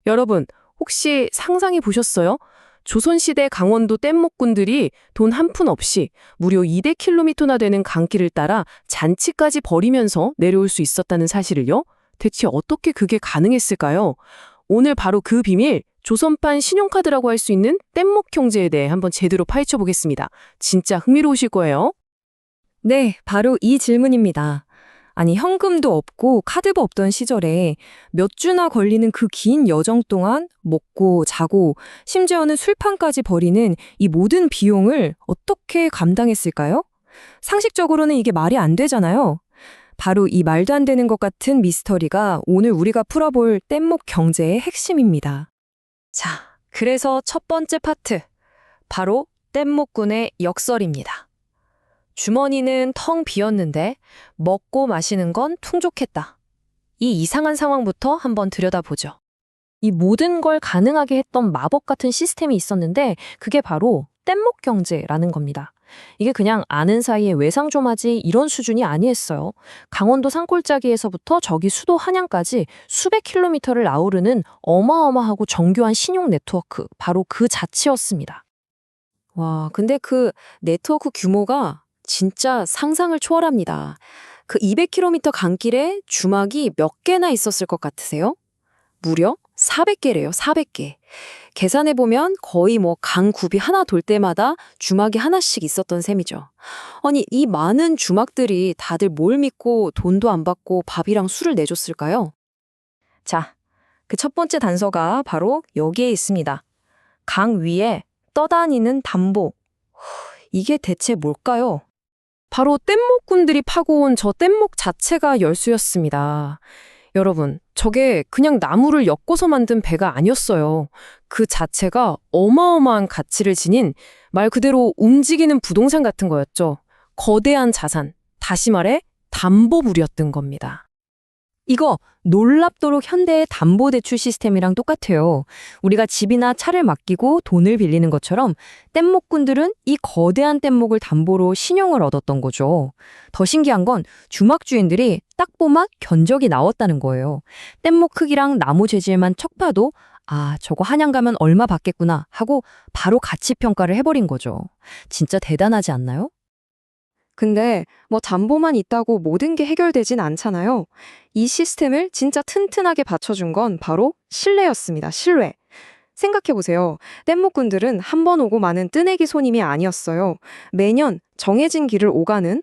여러분, 혹시 상상해 보셨어요? 조선시대 강원도 뗏목꾼들이 돈 한 푼 없이 무려 200km나 되는 강길을 따라 잔치까지 벌이면서 내려올 수 있었다는 사실을요? 대체 어떻게 그게 가능했을까요? 오늘 바로 그 비밀, 조선판 신용카드라고 할 수 있는 뗏목 형제에 대해 한번 제대로 파헤쳐 보겠습니다. 진짜 흥미로우실 거예요. 네, 바로 이 질문입니다. 아니, 현금도 없고 카드도 없던 시절에 몇 주나 걸리는 그 긴 여정 동안 먹고 자고 심지어는 술판까지 벌이는 이 모든 비용을 어떻게 감당했을까요? 상식적으로는 이게 말이 안 되잖아요. 바로 이 말도 안 되는 것 같은 미스터리가 오늘 우리가 풀어볼 뗏목 경제의 핵심입니다. 자, 그래서 첫 번째 파트, 바로 뗏목꾼의 역설입니다. 주머니는 텅 비었는데 먹고 마시는 건 풍족했다. 이 이상한 상황부터 한번 들여다보죠. 이 모든 걸 가능하게 했던 마법 같은 시스템이 있었는데 그게 바로 뗏목 경제라는 겁니다. 이게 그냥 아는 사이에 외상 좀 하지 이런 수준이 아니었어요. 강원도 산골짜기에서부터 저기 수도 한양까지 수백 킬로미터를 아우르는 어마어마하고 정교한 신용 네트워크, 바로 그 자체였습니다. 와, 근데 그 네트워크 규모가 진짜 상상을 초월합니다. 그 200km 강길에 주막이 몇 개나 있었을 것 같으세요? 무려 400개래요, 400개. 계산해보면 거의 강굽이 하나 돌 때마다 주막이 하나씩 있었던 셈이죠. 아니, 이 많은 주막들이 다들 뭘 믿고 돈도 안 받고 밥이랑 술을 내줬을까요? 자, 그 첫 번째 단서가 바로 여기에 있습니다. 강 위에 떠다니는 담보. 이게 대체 뭘까요? 바로 뗏목꾼들이 파고 온 저 뗏목 자체가 열수였습니다. 여러분, 저게 그냥 나무를 엮어서 만든 배가 아니었어요. 그 자체가 어마어마한 가치를 지닌 말 그대로 움직이는 부동산 같은 거였죠. 거대한 자산, 다시 말해 담보물이었던 겁니다. 이거 놀랍도록 현대의 담보대출 시스템이랑 똑같아요. 우리가 집이나 차를 맡기고 돈을 빌리는 것처럼 뗏목꾼들은 이 거대한 뗏목을 담보로 신용을 얻었던 거죠. 더 신기한 건 주막 주인들이 딱 보면 견적이 나왔다는 거예요. 뗏목 크기랑 나무 재질만 척 봐도 아, 저거 한양 가면 얼마 받겠구나 하고 바로 가치 평가를 해버린 거죠. 진짜 대단하지 않나요? 근데 담보만 있다고 모든 게 해결되진 않잖아요. 이 시스템을 진짜 튼튼하게 받쳐준 건 바로 신뢰였습니다. 신뢰. 생각해보세요. 뗏목꾼들은 한 번 오고 마는 뜨내기 손님이 아니었어요. 매년 정해진 길을 오가는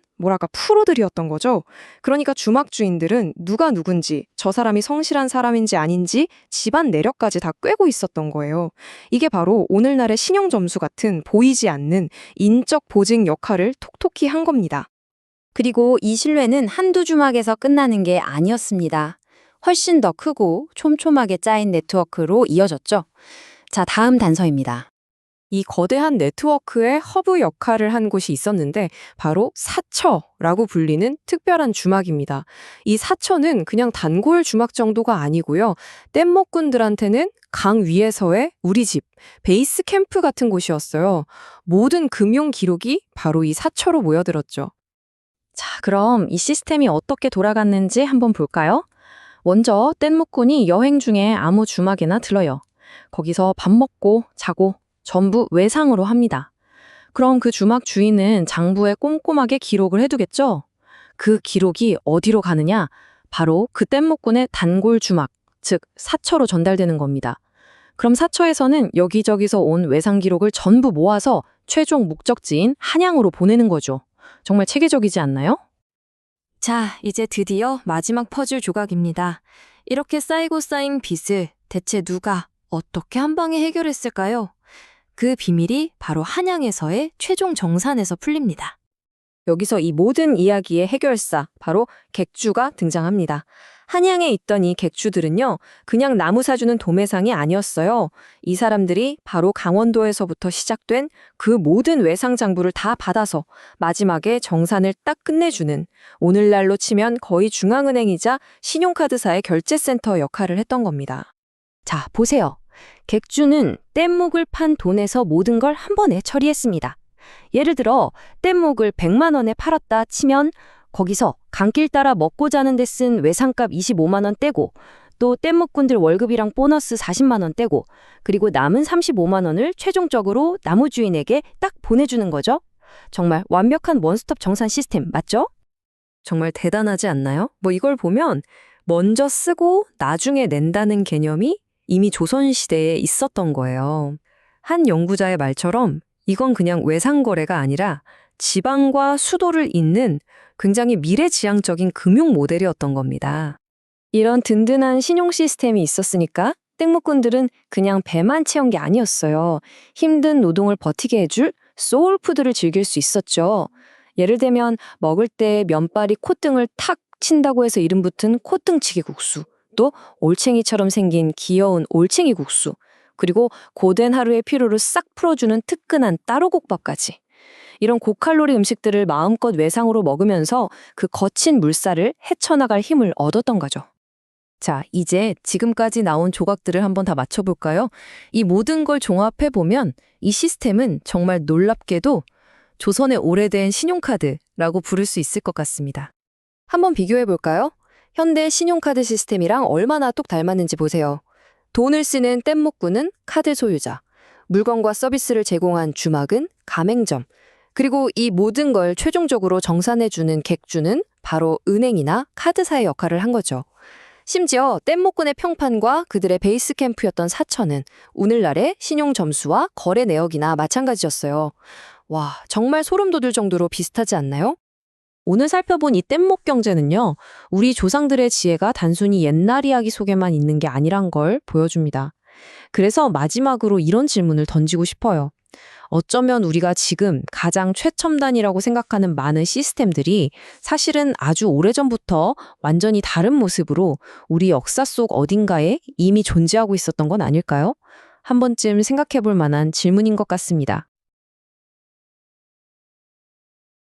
프로들이었던 거죠. 그러니까 주막 주인들은 누가 누군지, 저 사람이 성실한 사람인지 아닌지 집안 내력까지 다 꿰고 있었던 거예요. 이게 바로 오늘날의 신용점수 같은 보이지 않는 인적 보증 역할을 톡톡히 한 겁니다. 그리고 이 신뢰는 한두 주막에서 끝나는 게 아니었습니다. 훨씬 더 크고 촘촘하게 짜인 네트워크로 이어졌죠. 자, 다음 단서입니다. 이 거대한 네트워크의 허브 역할을 한 곳이 있었는데 바로 사처라고 불리는 특별한 주막입니다. 이 사처는 그냥 단골 주막 정도가 아니고요. 뗏목꾼들한테는 강 위에서의 우리 집, 베이스 캠프 같은 곳이었어요. 모든 금융 기록이 바로 이 사처로 모여들었죠. 자, 그럼 이 시스템이 어떻게 돌아갔는지 한번 볼까요? 먼저 뗏목꾼이 여행 중에 아무 주막이나 들러요. 거기서 밥 먹고 자고 전부 외상으로 합니다. 그럼 그 주막 주인은 장부에 꼼꼼하게 기록을 해두겠죠? 그 기록이 어디로 가느냐? 바로 그 뗏목꾼의 단골 주막, 즉 사처로 전달되는 겁니다. 그럼 사처에서는 여기저기서 온 외상 기록을 전부 모아서 최종 목적지인 한양으로 보내는 거죠. 정말 체계적이지 않나요? 자, 이제 드디어 마지막 퍼즐 조각입니다. 이렇게 쌓이고 쌓인 빚을 대체 누가 어떻게 한 방에 해결했을까요? 그 비밀이 바로 한양에서의 최종 정산에서 풀립니다. 여기서 이 모든 이야기의 해결사, 바로 객주가 등장합니다. 한양에 있던 이 객주들은요, 그냥 나무 사주는 도매상이 아니었어요. 이 사람들이 바로 강원도에서부터 시작된 그 모든 외상 장부를 다 받아서 마지막에 정산을 딱 끝내주는, 오늘날로 치면 거의 중앙은행이자 신용카드사의 결제센터 역할을 했던 겁니다. 자, 보세요. 객주는 뗏목을 판 돈에서 모든 걸 한 번에 처리했습니다. 예를 들어 뗏목을 100만 원에 팔았다 치면 거기서 강길 따라 먹고 자는 데 쓴 외상값 25만 원 떼고 또 뗏목꾼들 월급이랑 보너스 40만 원 떼고 그리고 남은 35만 원을 최종적으로 나무주인에게 딱 보내주는 거죠. 정말 완벽한 원스톱 정산 시스템 맞죠? 정말 대단하지 않나요? 이걸 보면 먼저 쓰고 나중에 낸다는 개념이 이미 조선시대에 있었던 거예요. 한 연구자의 말처럼 이건 그냥 외상거래가 아니라 지방과 수도를 잇는 굉장히 미래지향적인 금융 모델이었던 겁니다. 이런 든든한 신용 시스템이 있었으니까 땡목꾼들은 그냥 배만 채운 게 아니었어요. 힘든 노동을 버티게 해줄 소울푸드를 즐길 수 있었죠. 예를 들면 먹을 때 면발이 콧등을 탁 친다고 해서 이름 붙은 콧등치기 국수, 또 올챙이처럼 생긴 귀여운 올챙이 국수, 그리고 고된 하루의 피로를 싹 풀어주는 뜨끈한 따로국밥까지. 이런 고칼로리 음식들을 마음껏 외상으로 먹으면서 그 거친 물살을 헤쳐나갈 힘을 얻었던 거죠. 자, 이제 지금까지 나온 조각들을 한번 다 맞춰볼까요? 이 모든 걸 종합해보면 이 시스템은 정말 놀랍게도 조선의 오래된 신용카드라고 부를 수 있을 것 같습니다. 한번 비교해볼까요? 현대 신용카드 시스템이랑 얼마나 똑 닮았는지 보세요. 돈을 쓰는 뗏목꾼은 카드 소유자, 물건과 서비스를 제공한 주막은 가맹점, 그리고 이 모든 걸 최종적으로 정산해주는 객주는 바로 은행이나 카드사의 역할을 한 거죠. 심지어 뗏목꾼의 평판과 그들의 베이스 캠프였던 사천은 오늘날의 신용 점수와 거래 내역이나 마찬가지였어요. 와, 정말 소름 돋을 정도로 비슷하지 않나요? 오늘 살펴본 이 뗏목 경제는요, 우리 조상들의 지혜가 단순히 옛날 이야기 속에만 있는 게 아니란 걸 보여줍니다. 그래서 마지막으로 이런 질문을 던지고 싶어요. 어쩌면 우리가 지금 가장 최첨단이라고 생각하는 많은 시스템들이 사실은 아주 오래전부터 완전히 다른 모습으로 우리 역사 속 어딘가에 이미 존재하고 있었던 건 아닐까요? 한 번쯤 생각해 볼 만한 질문인 것 같습니다.